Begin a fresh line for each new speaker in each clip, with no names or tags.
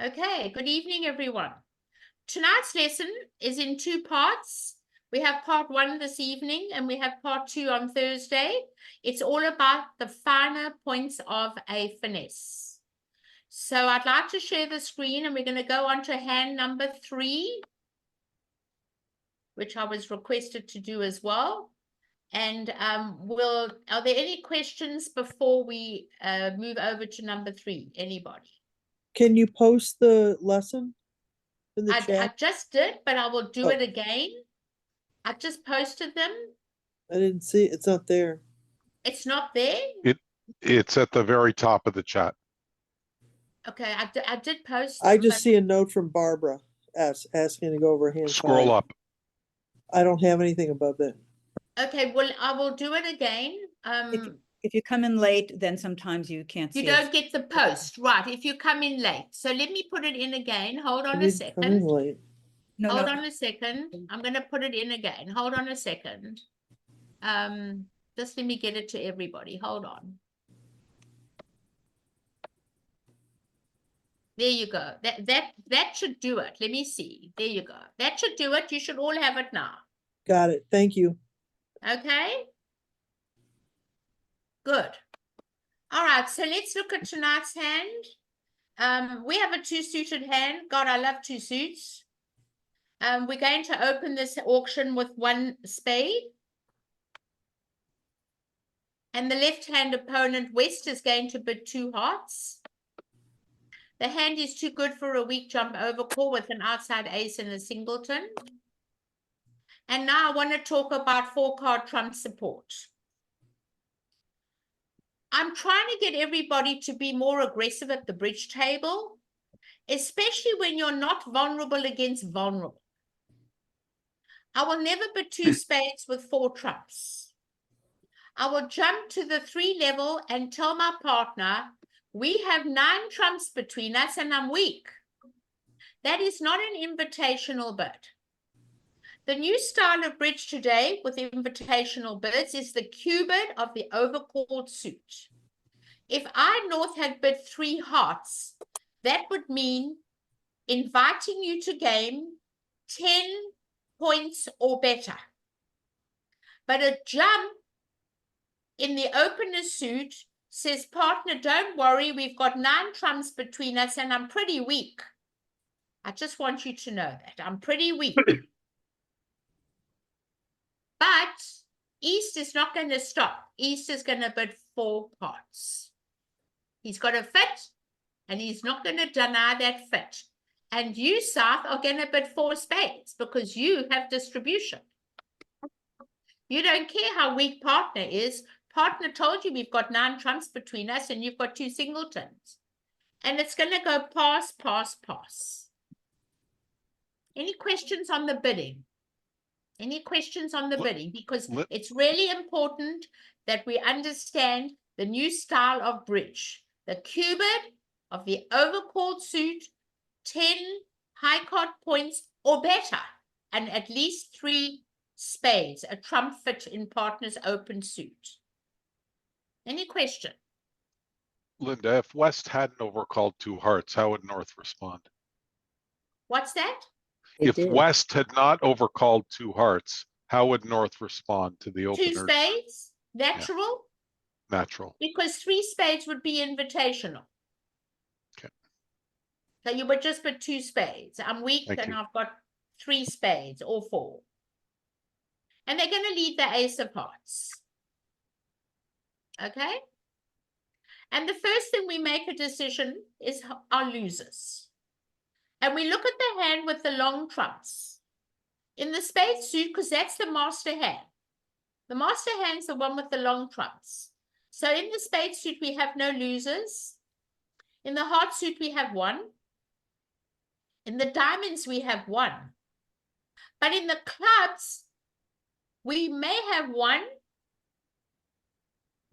Okay, good evening, everyone. Tonight's lesson is in two parts. We have part one this evening and we have part two on Thursday. It's all about the finer points of a finesse. So I'd like to share the screen and we're going to go on to hand number 3, which I was requested to do as well. And are there any questions before we move over to number 3? Anybody?
Can you post the lesson in the
I
chat?
just did, but I will do
Oh.
it again. I just posted them.
I didn't see it. It's not there.
It's not there?
It's at the very top of the chat.
Okay, I did post
I
them,
just see a note from Barbara asking to go over hand
Scroll
5.
up.
I don't have anything above that.
Okay, well, I will do it again.
If you come in late, then sometimes you can't see
You
it.
don't get the post, right, if you come in late. So let me put it in again. Hold on
I
a
didn't come in
second.
late.
Hold on a second. I'm going to put it in again. Hold on a second. Just let me get it to everybody. Hold on. There you go. That should do it. Let me see. There you go. That should do it. You should all have it now.
Got it. Thank you.
Okay. Good. All right. So let's look at tonight's hand. We have a 2-suited hand. God, I love 2 suits. We're going to open this auction with 1 spade. And the left-hand opponent, West, is going to bid 2 hearts. The hand is too good for a weak jump over call with an outside ace and a singleton. And now I want to talk about 4-card trump support. I'm trying to get everybody to be more aggressive at the bridge table, especially when you're not vulnerable against vulnerable. I will never bid 2 spades with 4 trumps. I will jump to the 3 level and tell my partner, we have 9 trumps between us and I'm weak. That is not an invitational bid. The new style of bridge today with invitational bids is the Q bid of the overcalled suit. If I, North, had bid 3 hearts, that would mean inviting you to game 10 points or better. But a jump in the opener suit says, partner, don't worry, we've got 9 trumps between us and I'm pretty weak. I just want you to know that. I'm pretty weak. But East is not going to stop. East is going to bid 4 hearts. He's got a fit, and he's not going to deny that fit. And you, South, are going to bid 4 spades because you have distribution. You don't care how weak partner is. Partner told you we've got 9 trumps between us and you've got 2 singletons. And it's going to go pass, pass, pass. Any questions on the bidding? Any questions on the bidding? Because it's really important that we understand the new style of bridge. The Q bid of the overcalled suit, 10 high card points or better, and at least 3 spades, a trump fit in partner's open suit. Any question?
Linda, if West hadn't overcalled 2 hearts, how would North respond?
What's that?
If West had not overcalled 2 hearts, how would North respond to the openers?
2 spades, natural?
Yeah. Natural.
Because 3 spades would be invitational.
Okay.
So you would just put 2 spades. I'm weak and I've got 3 spades or 4. And they're going to lead the ace of hearts. Okay? And the first thing we make a decision is our losers. And we look at the hand with the long trumps. In the spade suit, because that's the master hand. The master hand's the one with the long trumps. So in the spade suit, we have no losers. In the heart suit, we have 1. In the diamonds, we have 1. But in the clubs, we may have 1,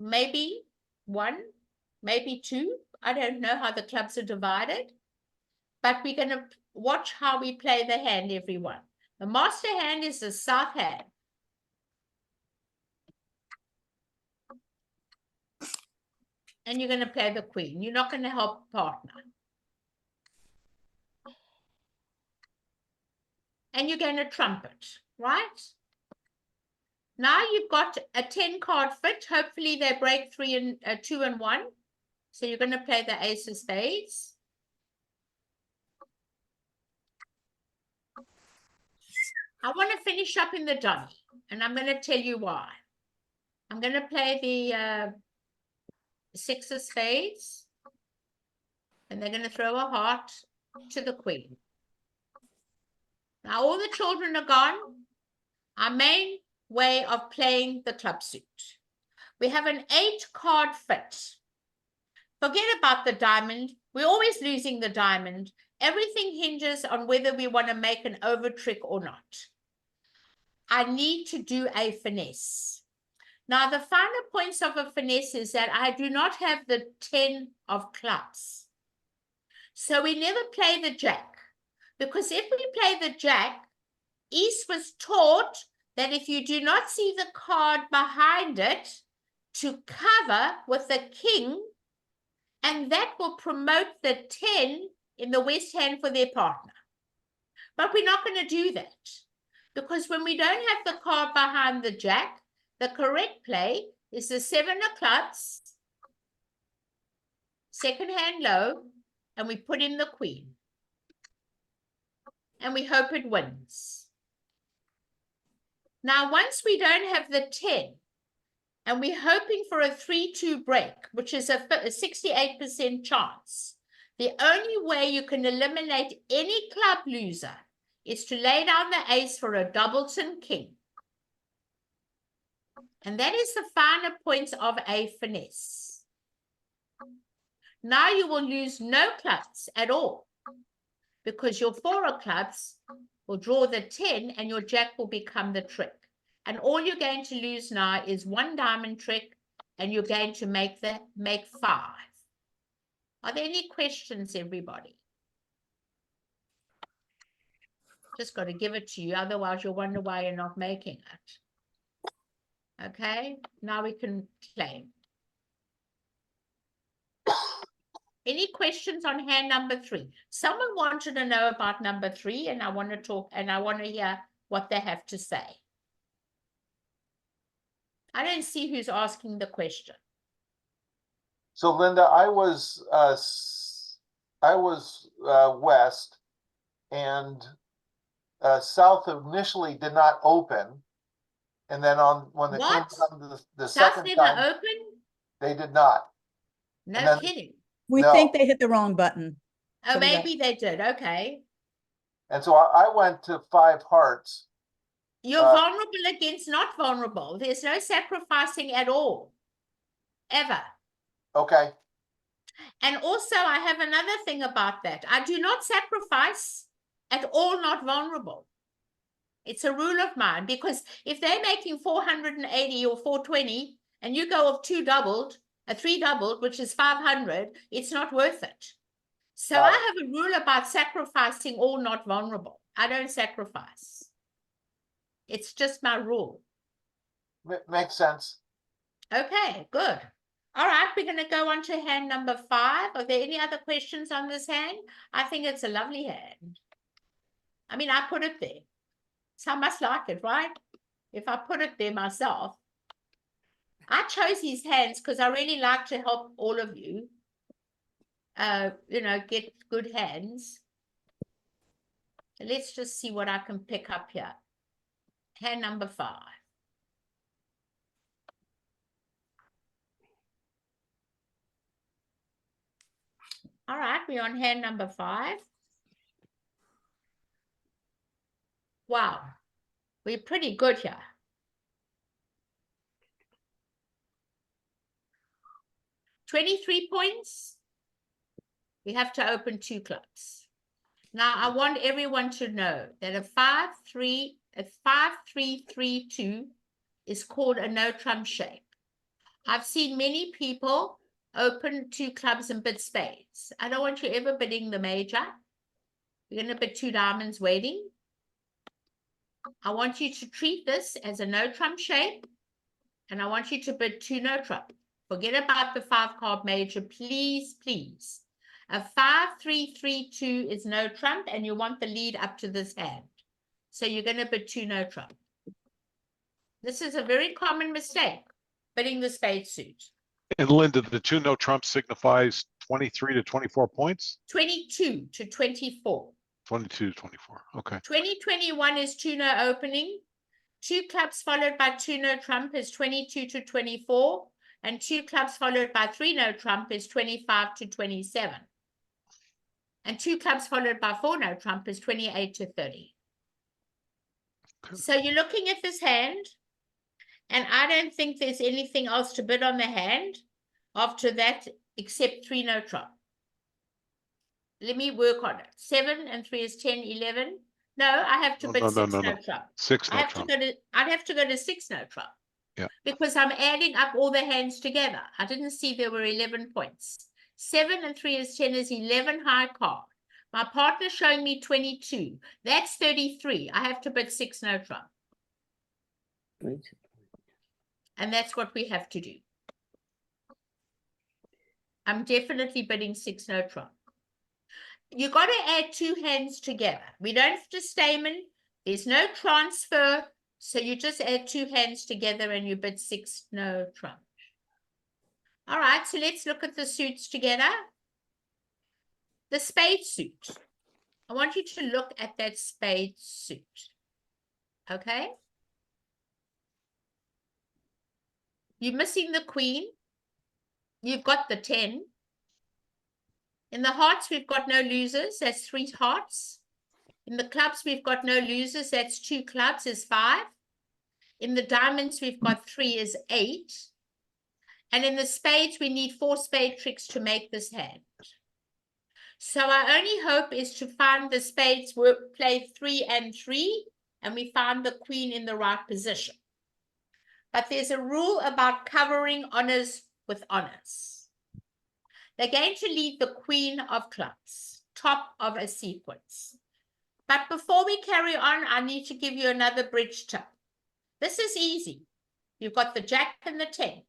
maybe 1, maybe 2. I don't know how the clubs are divided. But we're going to watch how we play the hand, everyone. The master hand is the south hand. And you're going to play the queen. You're not going to help partner. and you're going to trump it, right? Now you've got a 10 card fit. Hopefully they break 2 and 1. So you're going to play the ace of spades. I want to finish up in the dummy, and I'm going to tell you why. I'm going to play the 6 of spades, and they're going to throw a heart to the queen. Now all the children are gone. Our main way of playing the club suit. We have an 8 card fit. Forget about the diamond. We're always losing the diamond. Everything hinges on whether we want to make an over trick or not. I need to do a finesse. Now, the finer points of a finesse is that I do not have the 10 of clubs. So we never play the jack. Because if we play the jack, East was taught that if you do not see the card behind it, to cover with the king, and that will promote the 10 in the West hand for their partner. But we're not going to do that. Because when we don't have the card behind the jack, the correct play is the 7 of clubs, second hand low, and we put in the queen. And we hope it wins. Now, once we don't have the 10, and we're hoping for a 3-2 break, which is a 68% chance, the only way you can eliminate any club loser is to lay down the ace for a doubleton king. And that is the finer points of a finesse. Now you will lose no clubs at all, because your 4 of clubs will draw the 10 and your jack will become the trick. And all you're going to lose now is 1 diamond trick, and you're going to make 5. Are there any questions, everybody? Just got to give it to you, otherwise you'll wonder why you're not making it. Okay, now we can claim. Any questions on hand number 3? Someone wanted to know about number 3, and I want to talk, and I want to hear what they have to say. I don't see who's asking the question.
So Linda, I was west, and south initially did not open, and then when it came to the
South
second
never
time,
open?
they did not.
No kidding.
We
No.
think they hit the wrong button.
Oh,
So we got-
maybe they did. Okay.
And so I went to 5 hearts.
You're vulnerable against not vulnerable. There's no sacrificing at all. Ever.
Okay.
And also, I have another thing about that. I do not sacrifice at all not vulnerable. It's a rule of mine, because if they're making 480 or 420 and you go of 2 doubled, a 3 doubled, which is 500, it's not worth it. So I have a rule about sacrificing all not vulnerable. I don't sacrifice. It's just my rule.
Makes sense.
Okay, good. All right, we're going to go on to hand number 5. Are there any other questions on this hand? I think it's a lovely hand. I mean, I put it there. So I must like it, right? If I put it there myself. I chose these hands because I really like to help all of you, get good hands. Let's just see what I can pick up here. Hand number 5. All right, we're on hand number 5. Wow, we're pretty good here. $23 points. We have to open 2 clubs. Now, I want everyone to know that a 5-3-3-2 is called a no trump shape. I've seen many people open 2 clubs and bid spades. I don't want you ever bidding the major. You're going to bid 2 diamonds waiting. I want you to treat this as a no trump shape, and I want you to bid 2 no trump. Forget about the 5 card major, please, please. A 5-3-3-2 is no trump, and you want the lead up to this hand. So you're going to bid 2 no trump. This is a very common mistake, bidding the spade suit.
And Linda, the 2 no trump signifies 23 to 24 points?
22 to 24.
22 to 24. Okay.
2021 is 2 no opening. 2 clubs followed by 2 no trump is 22 to 24. And 2 clubs followed by 3 no trump is 25 to 27. And 2 clubs followed by 4 no trump is 28 to 30.
Okay.
So you're looking at this hand, and I don't think there's anything else to bid on the hand after that except 3 no trump. Let me work on it. 7 and 3 is 10, 11. No, I have to bid 6 no trump.
6 no
I'd have to go to 6 no trump.
Yeah.
Because I'm adding up all the hands together. I didn't see there were 11 points. 7 and 3 is 10 is 11 high card. My partner showing me 22. That's 33. I have to bid 6 no trump. And that's what we have to do. I'm definitely bidding 6 no trump. You got to add 2 hands together. We don't have to stamen. There's no transfer. So you just add 2 hands together and you bid 6 no trump. All right, so let's look at the suits together. The spade suit. I want you to look at that spade suit. Okay? You're missing the queen. You've got the 10. In the hearts, we've got no losers. That's 3 hearts. In the clubs, we've got no losers. That's 2 clubs is 5. In the diamonds, we've got 3 is 8. And in the spades, we need 4 spade tricks to make this hand. So our only hope is to find the spades play 3 and 3, and we find the queen in the right position. But there's a rule about covering honors with honors. They're going to lead the queen of clubs, top of a sequence. But before we carry on, I need to give you another bridge tip. This is easy. You've got the jack and the 10.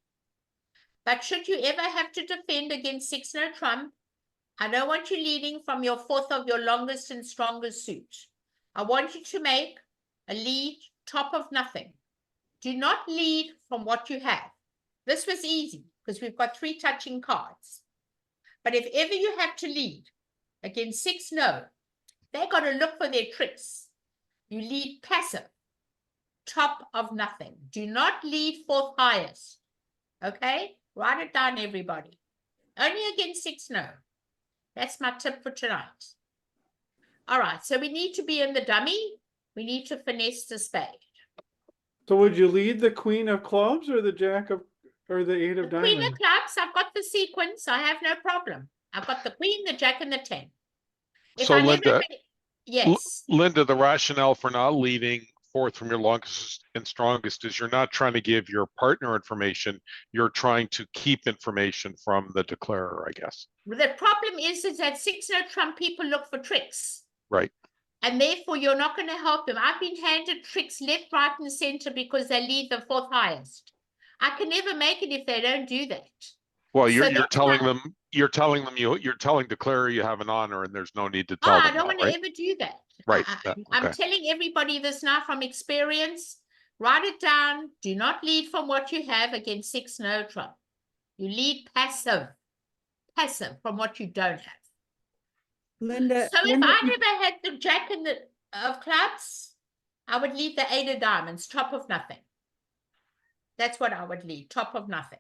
But should you ever have to defend against 6 no trump, I don't want you leading from your 4th of your longest and strongest suit. I want you to make a lead top of nothing. Do not lead from what you have. This was easy because we've got 3 touching cards. But if ever you have to lead against 6 no, they got to look for their tricks. You lead passive, top of nothing. Do not lead 4th highest. Okay? Write it down, everybody. Only against 6 no. That's my tip for tonight. All right, so we need to be in the dummy. We need to finesse the spade.
So would you lead the queen of clubs or the jack of, or the 8 of
The
diamonds?
queen of clubs, I've got the sequence. I have no problem. I've got the queen, the jack, and the 10. If
So
I never
Linda,
yes.
Linda, the rationale for not leading 4th from your longest and strongest is you're not trying to give your partner information. You're trying to keep information from the declarer, I guess.
The problem is that 6 no trump people look for tricks.
Right.
And therefore, you're not going to help them. I've been handed tricks left, right, and center because they lead the 4th highest. I can never make it if they don't do that.
Well,
So
you're
that's
telling
why-
them, you're telling declarer you have an honor and there's no need to tell
I
them
don't
that,
want to
right?
ever do that.
Right.
I'm
Okay.
telling everybody this now from experience. Write it down. Do not lead from what you have against 6 no trump. You lead passive. Passive from what you don't have.
Linda,
So if
Linda,
I never had the jack and the of clubs, I would lead the 8 of diamonds, top of nothing. That's what I would lead, top of nothing.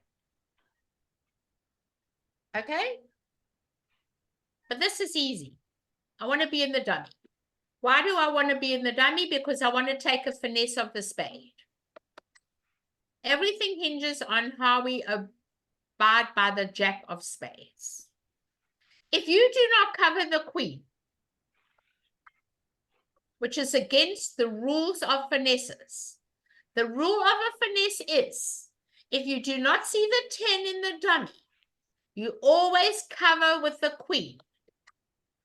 Okay? But this is easy. I want to be in the dummy. Why do I want to be in the dummy? Because I want to take a finesse of the spade. Everything hinges on how we abide by the jack of spades. If you do not cover the queen, which is against the rules of finesses, the rule of a finesse is, if you do not see the 10 in the dummy, you always cover with the queen.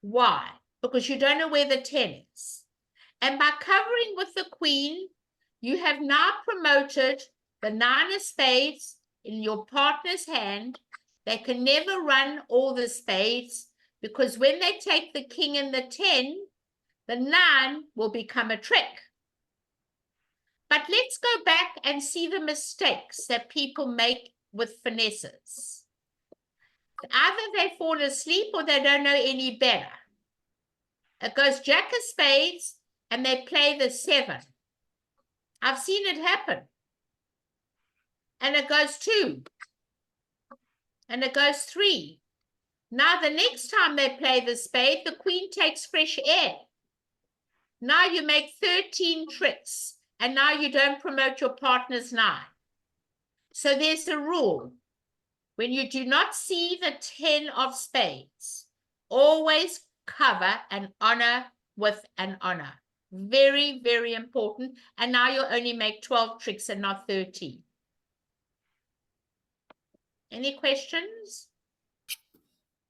Why? Because you don't know where the 10 is. And by covering with the queen, you have now promoted the 9 of spades in your partner's hand. They can never run all the spades because when they take the king and the 10, the 9 will become a trick. But let's go back and see the mistakes that people make with finesses. Either they fall asleep or they don't know any better. It goes jack of spades and they play the 7. I've seen it happen. And it goes 2. And it goes 3. Now the next time they play the spade, the queen takes fresh air. Now you make 13 tricks. And now you don't promote your partner's 9. So there's a rule. When you do not see the 10 of spades, always cover an honor with an honor. Very, very important. And now you'll only make 12 tricks and not 13. Any questions?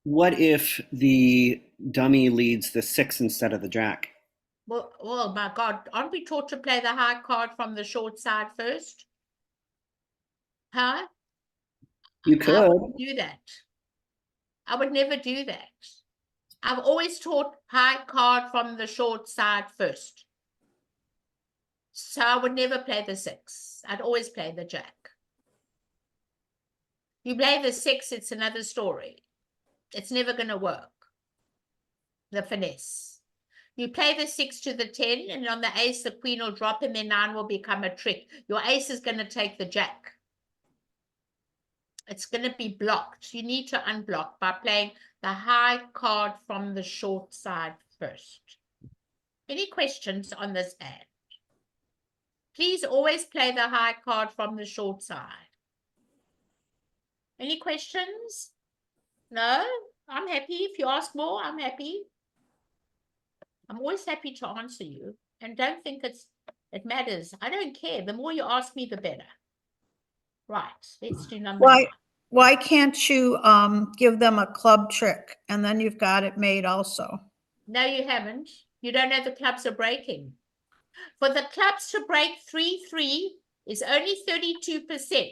What if the dummy leads the 6 instead of the jack?
Well, oh my God, aren't we taught to play the high card from the short side first? Huh?
You
I
could.
wouldn't do that. I would never do that. I've always taught high card from the short side first. So I would never play the 6. I'd always play the jack. You play the 6, it's another story. It's never going to work. The finesse. You play the 6 to the 10, and on the ace, the queen will drop, and then 9 will become a trick. Your ace is going to take the jack. It's going to be blocked. You need to unblock by playing the high card from the short side first. Any questions on this hand? Please always play the high card from the short side. Any questions? No? I'm happy. If you ask more, I'm happy. I'm always happy to answer you. And don't think it matters. I don't care. The more you ask me, the better. Right. Let's do number 9.
Why can't you give them a club trick and then you've got it made also?
No, you haven't. You don't know the clubs are breaking. For the clubs to break 3-3 is only 32%.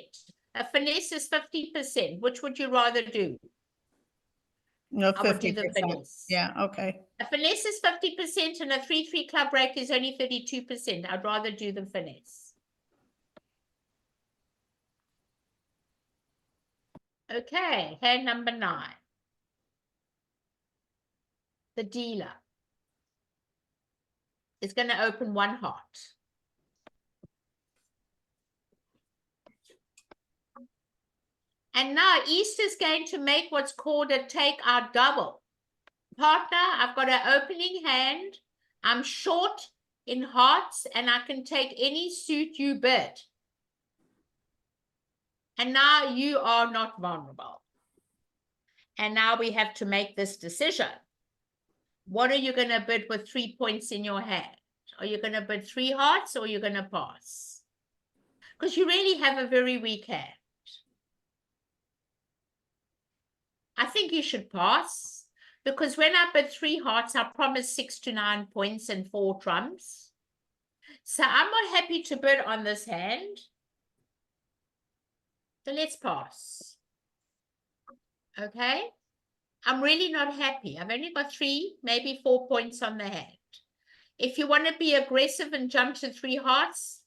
A finesse is 50%. Which would you rather do?
No,
I would do the
50%.
finesse.
Yeah, okay.
A finesse is 50% and a 3-3 club break is only 32%. I'd rather do the finesse. Okay, hand number 9. The dealer is going to open 1 heart. And now East is going to make what's called a take-out double. Partner, I've got an opening hand. I'm short in hearts and I can take any suit you bid. And now you are not vulnerable. And now we have to make this decision. What are you going to bid with 3 points in your hand? Are you going to bid 3 hearts or are you going to pass? Because you really have a very weak hand. I think you should pass. Because when I bid 3 hearts, I promise 6 to 9 points and 4 trumps. So I'm not happy to bid on this hand. So let's pass. Okay? I'm really not happy. I've only got 3, maybe 4 points on the hand. If you want to be aggressive and jump to 3 hearts,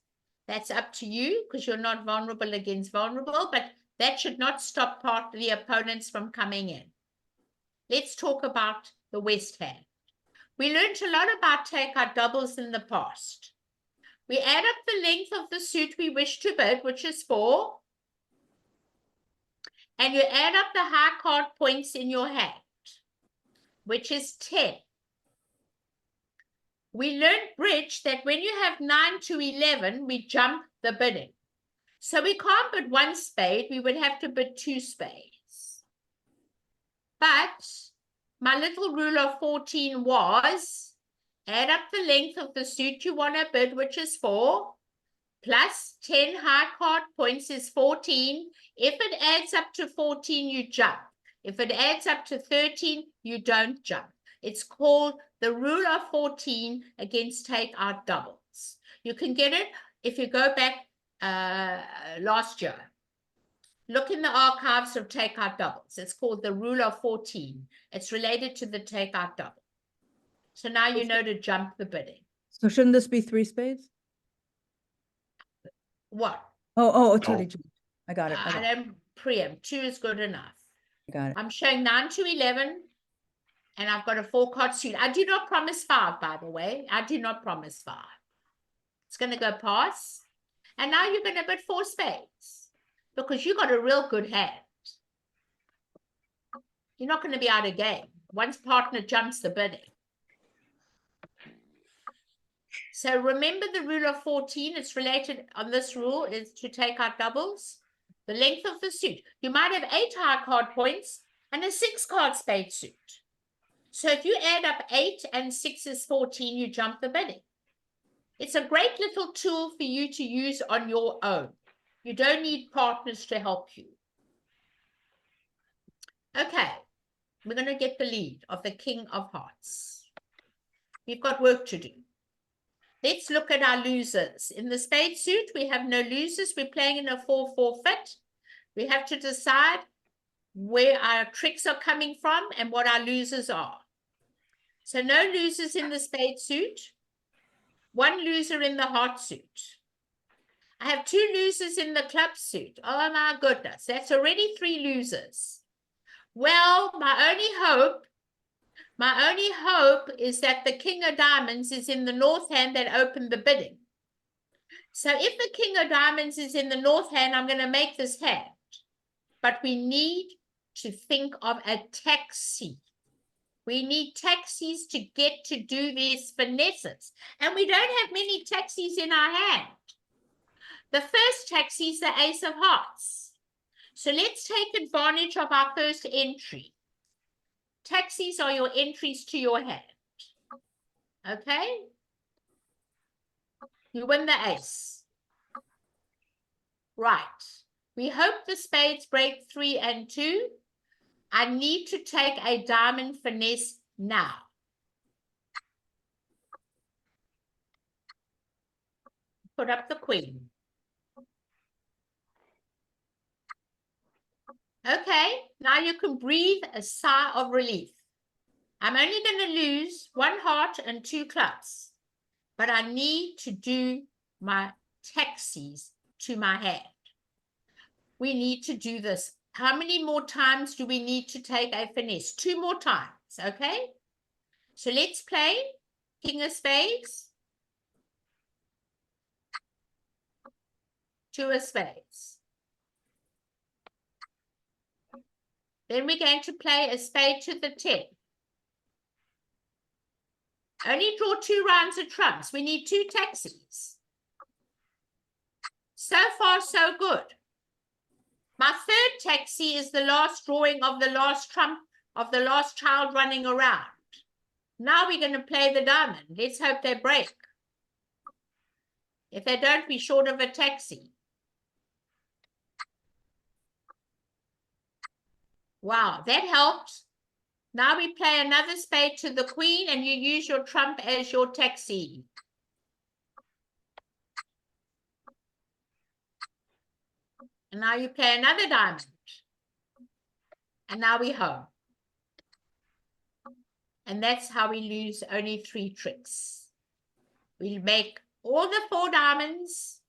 that's up to you because you're not vulnerable against vulnerable, but that should not stop the opponents from coming in. Let's talk about the West hand. We learned a lot about take-out doubles in the past. We add up the length of the suit we wish to bid, which is 4, and you add up the high card points in your hand, which is 10. We learned bridge that when you have 9 to 11, we jump the bidding. So we can't bid 1 spade, we would have to bid 2 spades. But my little rule of 14 was add up the length of the suit you want to bid, which is 4, plus 10 high card points is 14. If it adds up to 14, you jump. If it adds up to 13, you don't jump. It's called the rule of 14 against take-out doubles. You can get it if you go back last year. Look in the archives of take-out doubles. It's called the rule of 14. It's related to the take-out double. So now you know to jump the bidding.
So shouldn't this be 3 spades?
What?
Totally. I got it.
I don't preempt. 2 is good enough.
I got it.
I'm showing 9 to 11, and I've got a 4-card suit. I do not promise 5, by the way. I do not promise 5. It's going to go pass. And now you're going to put 4 spades because you got a real good hand. You're not going to be out of game. Once partner jumps the bidding. So remember the rule of 14. It's related on this rule is to take out doubles. The length of the suit. You might have 8 high card points and a 6-card spade suit. So if you add up 8 and 6 is 14, you jump the bidding. It's a great little tool for you to use on your own. You don't need partners to help you. Okay, we're going to get the lead of the King of Hearts. We've got work to do. Let's look at our losers. In the spade suit, we have no losers. We're playing in a 4-4 fit. We have to decide where our tricks are coming from and what our losers are. So no losers in the spade suit. 1 loser in the heart suit. I have 2 losers in the club suit. Oh my goodness, that's already 3 losers. Well, my only hope is that the King of Diamonds is in the north hand that opened the bidding. So if the King of Diamonds is in the north hand, I'm going to make this hand. But we need to think of a taxi. We need taxis to get to do these finesses. And we don't have many taxis in our hand. The first taxi is the Ace of Hearts. So let's take advantage of our first entry. Taxis are your entries to your hand. Okay? You win the ace. Right. We hope the spades break 3 and 2. I need to take a diamond finesse now. Put up the queen. Okay, now you can breathe a sigh of relief. I'm only going to lose 1 heart and 2 clubs, but I need to do my taxis to my hand. We need to do this. How many more times do we need to take a finesse? 2 more times, okay? So let's play King of Spades, 2 of Spades. Then we're going to play a spade to the 10. Only draw 2 rounds of trumps. We need 2 taxis. So far, so good. My third taxi is the last drawing of the last trump of the last child running around. Now we're going to play the diamond. Let's hope they break. If they don't, we're short of a taxi. Wow, that helped. Now we play another spade to the queen and you use your trump as your taxi. And now you play another diamond. And now we're home. And that's how we lose only 3 tricks. We make all the 4 diamonds.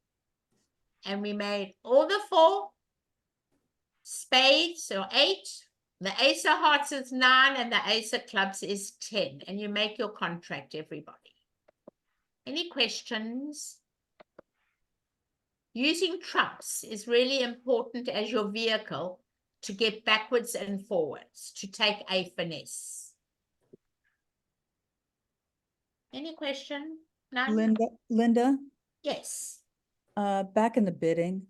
And we made all the 4 spades, or 8. The Ace of Hearts is 9 and the Ace of Clubs is 10. And you make your contract, everybody. Any questions? Using trumps is really important as your vehicle to get backwards and forwards, to take a finesse. Any question? None?
Linda,
Yes.
back in the bidding,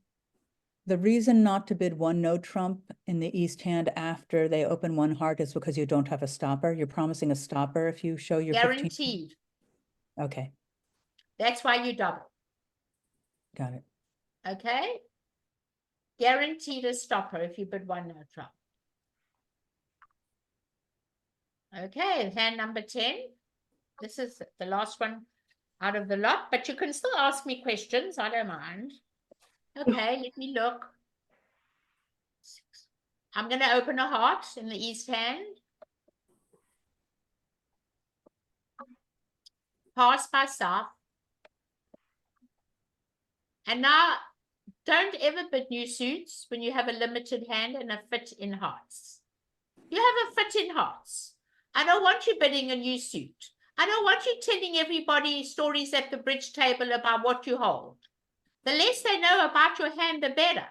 the reason not to bid 1 no trump in the east hand after they open 1 heart is because you don't have a stopper. You're promising a stopper if you show your 15.
Guaranteed.
Okay,
That's why you double.
got it.
Okay? Guaranteed a stopper if you bid 1 no trump. Okay, hand number 10. This is the last one out of the lot, but you can still ask me questions. I don't mind. Okay, let me look. I'm going to open a heart in the east hand. Pass by south. And now don't ever bid new suits when you have a limited hand and a fit in hearts. You have a fit in hearts. I don't want you bidding a new suit. I don't want you telling everybody stories at the bridge table about what you hold. The less they know about your hand, the better.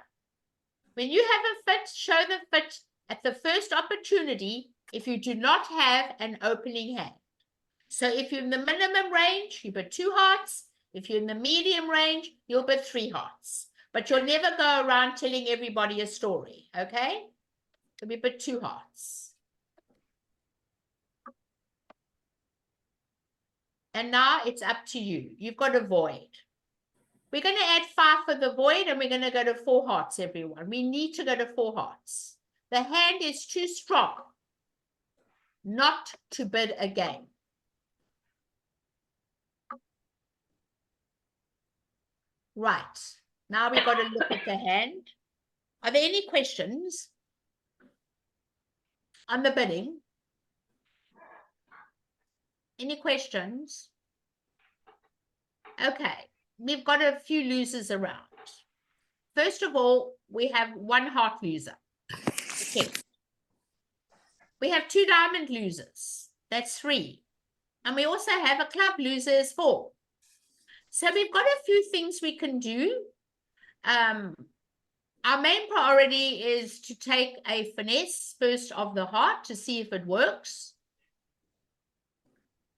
When you have a fit, show the fit at the first opportunity if you do not have an opening hand. So if you're in the minimum range, you bid 2 hearts. If you're in the medium range, you'll bid 3 hearts. But you'll never go around telling everybody a story, okay? So we bid 2 hearts. And now it's up to you. You've got a void. We're going to add 5 for the void, and we're going to go to 4 hearts, everyone. We need to go to 4 hearts. The hand is too strong not to bid again. Right. Now we've got to look at the hand. Are there any questions on the bidding? Any questions? Okay. We've got a few losers around. First of all, we have 1 heart loser. Okay. We have 2 diamond losers. That's 3. And we also have a club loser is 4. So we've got a few things we can do. Our main priority is to take a finesse first of the heart to see if it works.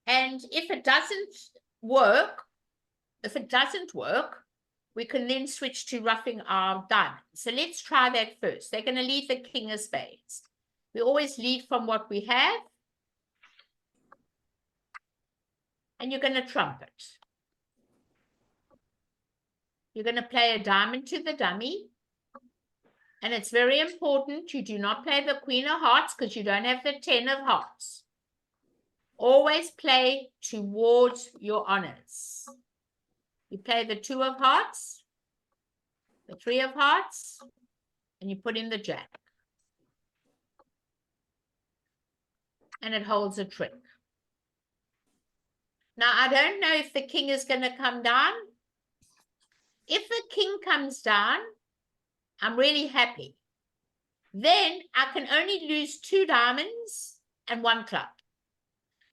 And if it doesn't work, we can then switch to roughing our diamond. So let's try that first. They're going to lead the king of spades. We always lead from what we have. And you're going to trump it. You're going to play a diamond to the dummy. And it's very important you do not play the queen of hearts because you don't have the 10 of hearts. Always play towards your honors. You play the 2 of hearts, the 3 of hearts, and you put in the jack. And it holds a trick. Now, I don't know if the king is going to come down. If the king comes down, I'm really happy. Then I can only lose 2 diamonds and 1 club.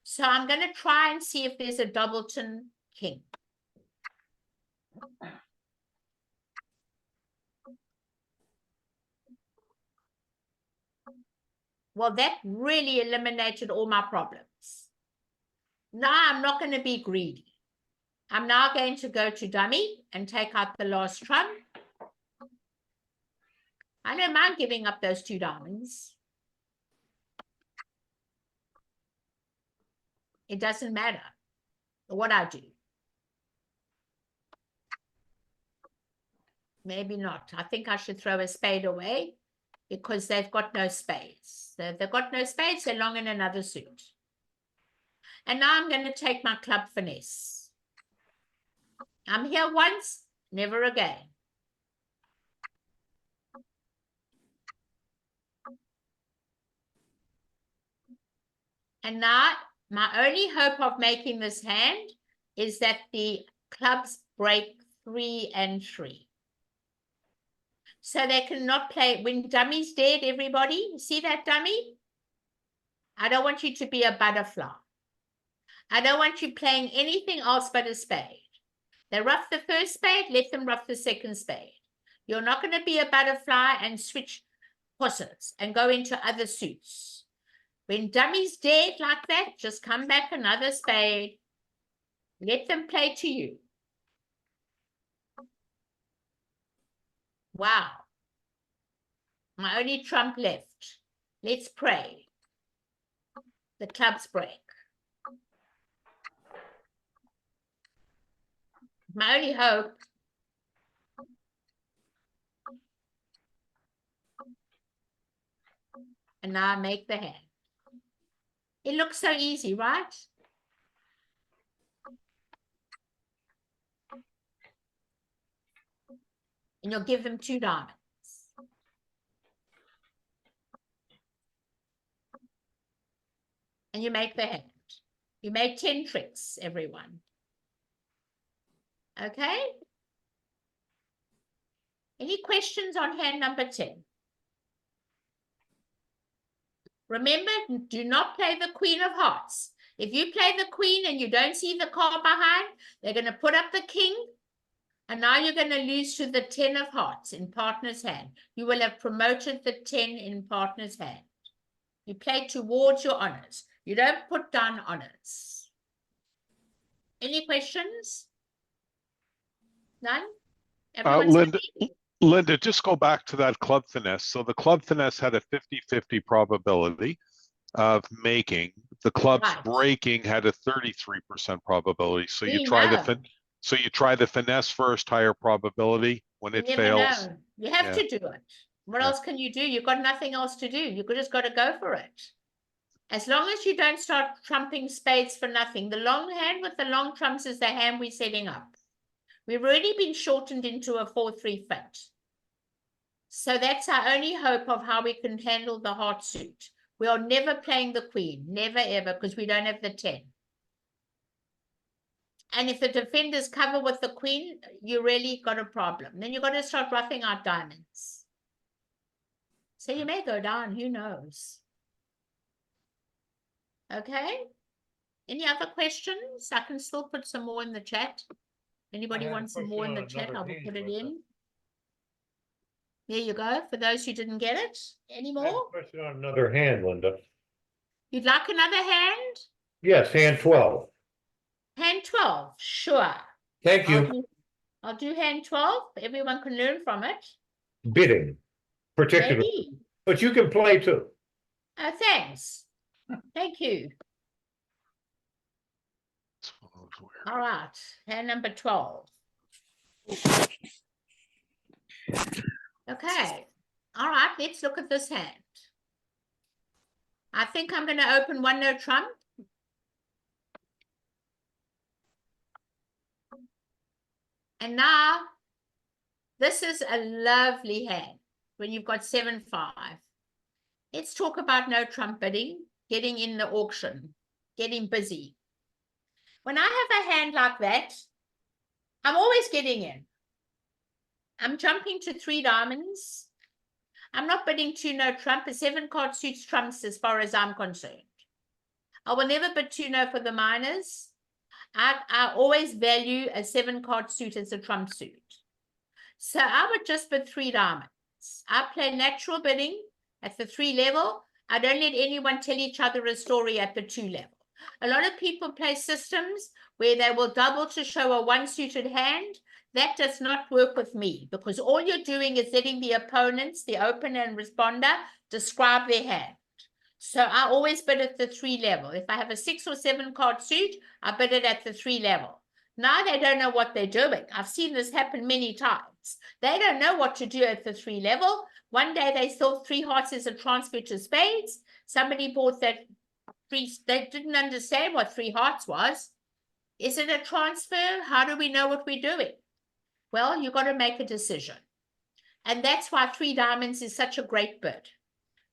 So I'm going to try and see if there's a doubleton king. Well, that really eliminated all my problems. Now I'm not going to be greedy. I'm now going to go to dummy and take out the last trump. I don't mind giving up those 2 diamonds. It doesn't matter what I do. Maybe not. I think I should throw a spade away because they've got no spades. So they've got no spades, they're long in another suit. And now I'm going to take my club finesse. I'm here once, never again. And now my only hope of making this hand is that the clubs break 3 and 3. So they cannot play when dummy's dead, everybody. See that dummy? I don't want you to be a butterfly. I don't want you playing anything else but a spade. They rough the first spade, let them rough the second spade. You're not going to be a butterfly and switch horses and go into other suits. When dummy's dead like that, just come back another spade. Let them play to you. Wow. My only trump left. Let's pray. The clubs break. My only hope and now I make the hand. It looks so easy, right? And you'll give them 2 diamonds. And you make the hand. You made 10 tricks, everyone. Okay? Any questions on hand number 10? Remember, do not play the queen of hearts. If you play the queen and you don't see the card behind, they're going to put up the king. And now you're going to lose to the 10 of hearts in partner's hand. You will have promoted the 10 in partner's hand. You play towards your honors. You don't put down honors. Any questions? None? Everyone
Linda,
happy?
Linda, just go back to that club finesse. So the club finesse had a 50-50 probability of making. The club's
Right.
breaking had a 33% probability. So you
We
try
know.
you try the finesse first, higher probability. When
You
it
never
fails,
know. You have
yeah.
to do it. What
Yeah.
else can you do? You've got nothing else to do. You just got to go for it. As long as you don't start trumping spades for nothing. The long hand with the long trumps is the hand we're setting up. We've already been shortened into a 4-3 fit. So that's our only hope of how we can handle the heart suit. We are never playing the queen. Never, ever, because we don't have the 10. And if the defenders cover with the queen, you really got a problem. Then you've got to start roughing out diamonds. So you may go down, who knows? Okay. Any other questions? I can still put some more in the chat. Anybody wants some more in the chat? I will put it in. There you go. For those who didn't get it. Any more?
Question on another hand, Linda.
You'd like another hand?
Yes, hand 12.
Hand 12. Sure.
Thank you.
I'll do hand 12. Everyone can learn from it.
Bidding, particularly.
Maybe.
But you can play too.
Oh, thanks. Thank you. All right. Hand number 12. Okay. All right. Let's look at this hand. I think I'm going to open one no trump. And now, this is a lovely hand when you've got 7-5. Let's talk about no trump bidding, getting in the auction, getting busy. When I have a hand like that, I'm always getting in. I'm jumping to 3 diamonds. I'm not bidding 2 no trump. A 7 card suits trumps as far as I'm concerned. I will never bid 2 no for the minors. I always value a 7 card suit as a trump suit. So I would just bid 3 diamonds. I play natural bidding at the 3 level. I don't let anyone tell each other a story at the 2 level. A lot of people play systems where they will double to show a 1 suited hand. That does not work with me because all you're doing is letting the opponents, the opener and responder, describe their hand. So I always bid at the 3 level. If I have a 6 or 7 card suit, I bid it at the 3 level. Now they don't know what they're doing. I've seen this happen many times. They don't know what to do at the 3 level. One day they thought 3 hearts is a transfer to spades. Somebody bought that 3, they didn't understand what 3 hearts was. Is it a transfer? How do we know what we're doing? Well, you've got to make a decision. And that's why 3 diamonds is such a great bid.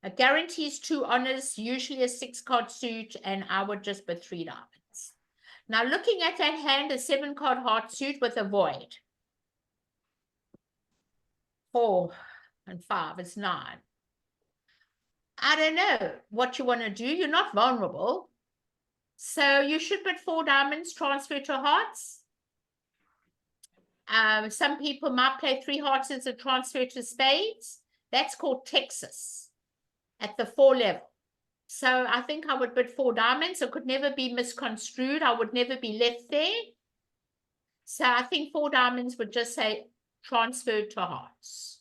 It guarantees 2 honors, usually a 6 card suit, and I would just bid 3 diamonds. Now, looking at that hand, a 7 card heart suit with a void. 4 and 5 is 9. I don't know what you want to do. You're not vulnerable. So you should bid 4 diamonds, transfer to hearts. Some people might play 3 hearts as a transfer to spades. That's called Texas at the 4 level. So I think I would bid 4 diamonds. It could never be misconstrued. I would never be left there. So I think 4 diamonds would just say transfer to hearts.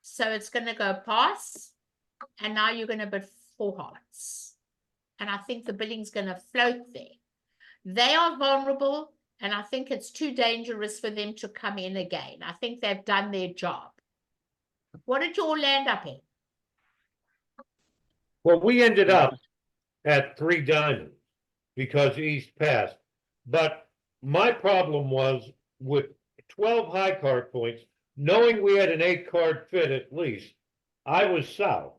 So it's going to go pass. And now you're going to bid 4 hearts. And I think the bidding's going to float there. They are vulnerable. And I think it's too dangerous for them to come in again. I think they've done their job. What did you all land up in?
Well, we ended up at 3 diamonds because East passed. But my problem was with 12 high card points, knowing we had an 8 card fit at least, I was south.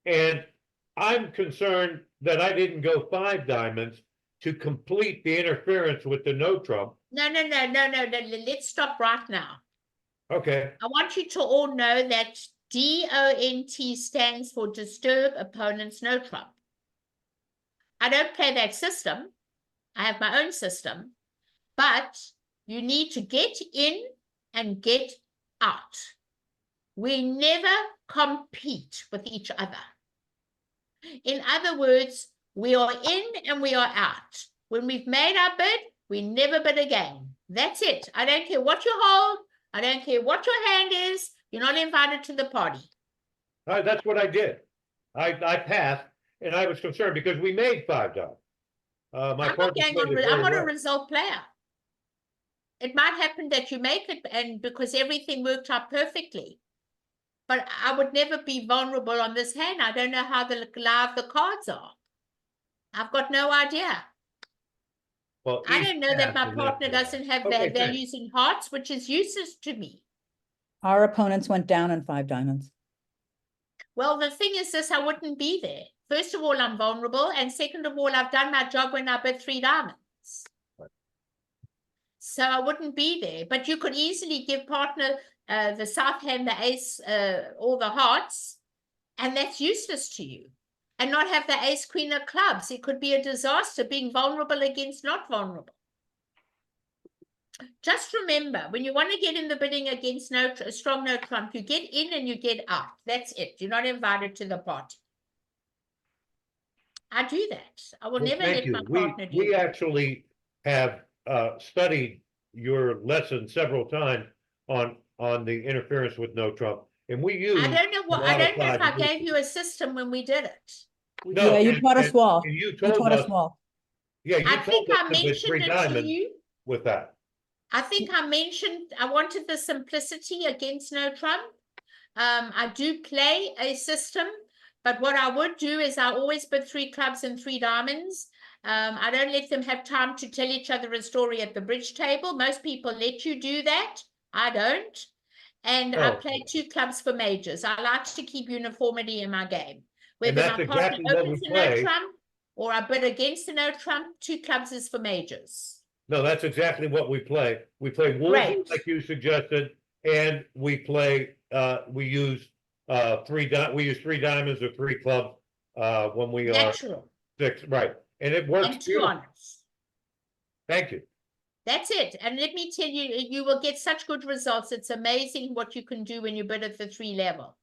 And I'm concerned that I didn't go 5 diamonds to complete the interference with the no trump.
No. Let's stop right now.
Okay,
I want you to all know that DONT stands for disturb opponent's no trump. I don't play that system. I have my own system, but you need to get in and get out. We never compete with each other. In other words, we are in and we are out. When we've made our bid, we never bid again. That's it. I don't care what you hold. I don't care what your hand is. You're not invited to the party.
that's what I did. I passed, and I was concerned because we made $5. My
I'm not
partner
going
played
on.
it
I'm
very
not a
well.
result player. It might happen that you make it, and because everything worked out perfectly. But I would never be vulnerable on this hand. I don't know how live the cards are. I've got no idea.
Well,
I
East
don't know that
passed
my
and
partner
that's-
doesn't have
Okay,
their
thanks.
values in hearts, which is useless to me.
Our opponents went down on 5 diamonds.
Well, the thing is this, I wouldn't be there. First of all, I'm vulnerable. And second of all, I've done my job when I bid 3 diamonds. So I wouldn't be there. But you could easily give partner the south hand, the ace, all the hearts, and that's useless to you. And not have the ace, queen of clubs. It could be a disaster being vulnerable against not vulnerable. Just remember, when you want to get in the bidding against a strong no trump, you get in and you get out. That's it. You're not invited to the party. I do that. I will
Well,
never
thank
let
you.
my partner do
We
that.
actually have studied your lesson several times on the interference with no trump, and we use.
I don't know what. I don't know if I gave you a system when we did it.
No,
Yeah, you
and-
taught us
and-
wall.
and You
You
told
taught us
us,
wall.
yeah, you
I
told
think
us
I
to bid
mentioned
3
it to
diamonds
you.
with that.
I think I mentioned I wanted the simplicity against no trump. I do play a system, but what I would do is I always bid 3 clubs and 3 diamonds. I don't let them have time to tell each other a story at the bridge table. Most people let you do that. I don't. And I
Oh.
play 2 clubs for majors. I like to keep uniformity in my game.
And
Whether
that's
my partner
exactly what we
opens a no
play.
trump or I bid against a no trump, 2 clubs is for majors.
No, that's exactly what we play. We play wolves
Great.
like you suggested, and we play, we use 3 diamonds or 3 clubs when we are
Natural.
6, right? And it works
And 2
beautiful.
honors.
Thank you.
That's it. And let me tell you, you will get such good results. It's amazing what you can do when you bid at the 3 level.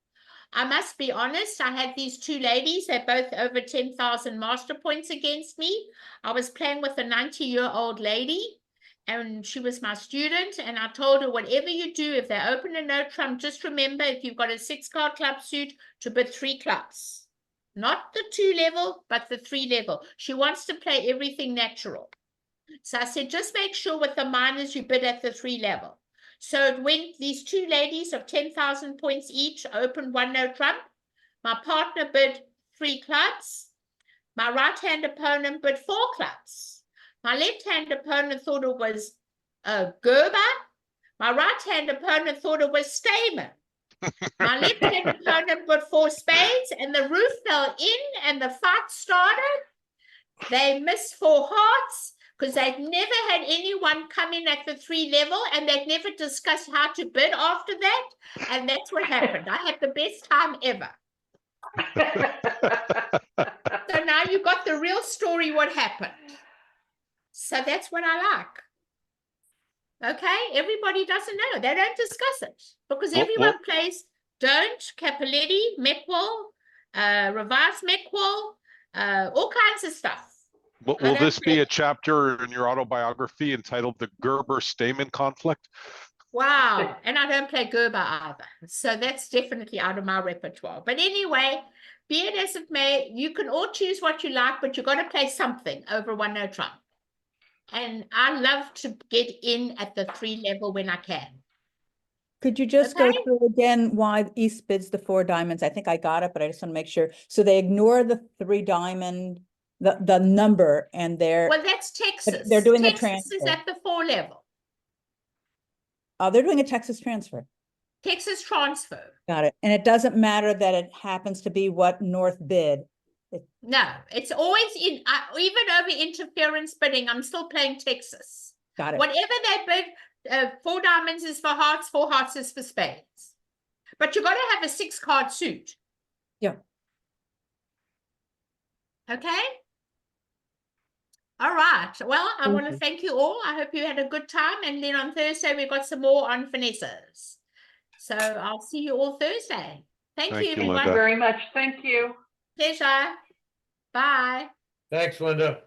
I must be honest, I had these 2 ladies, they're both over 10,000 master points against me. I was playing with a 90-year-old lady, and she was my student, and I told her, whatever you do, if they open a no trump, just remember, if you've got a 6-card club suit, to bid 3 clubs. Not the 2 level, but the 3 level. She wants to play everything natural. So I said, just make sure with the minors you bid at the 3 level. So it went, these 2 ladies of 10,000 points each opened 1 no trump. My partner bid 3 clubs. My right-hand opponent bid 4 clubs. My left-hand opponent thought it was Gerber. My right-hand opponent thought it was Stamen. My left-hand opponent bid 4 spades, and the roof fell in and the fight started. They missed 4 hearts, because they'd never had anyone come in at the 3 level, and they'd never discussed how to bid after that. And that's what happened. I had the best time ever. So now you got the real story, what happened. So that's what I like. Okay, everybody doesn't know. They don't discuss it, because everyone plays don't, Capoletti, Meckwell, reverse Meckwell, all kinds of stuff.
Will this be a chapter in your autobiography entitled The Gerber-Stamen Conflict?
Wow. And I don't play Gerber either. So that's definitely out of my repertoire. But anyway, be it as it may, you can all choose what you like, but you've got to play something over 1 no trump. And I love to get in at the 3 level when I can.
Could you just go through again why East bids the 4 diamonds? I think I got it, but I just want to make sure. So they ignore the 3 diamond, the number, and
Well, that's Texas.
they're doing a
Texas is
transfer.
at the 4 level.
Oh, they're doing a Texas transfer.
Texas transfer.
Got it. And it doesn't matter that it happens to be what North bid.
No, it's always in, even over interference bidding, I'm still playing Texas.
Got it.
Whatever they bid, 4 diamonds is for hearts, 4 hearts is for spades. But you got to have a 6-card suit.
Yeah.
Okay. All right. Well, I
Thank
want to
you.
thank you all. I hope you had a good time. And then on Thursday, we've got some more on finesses. So I'll see you all Thursday. Thank
Thank
you,
you,
everyone.
Linda.
Very much. Thank you.
Pleasure. Bye.
Thanks, Linda.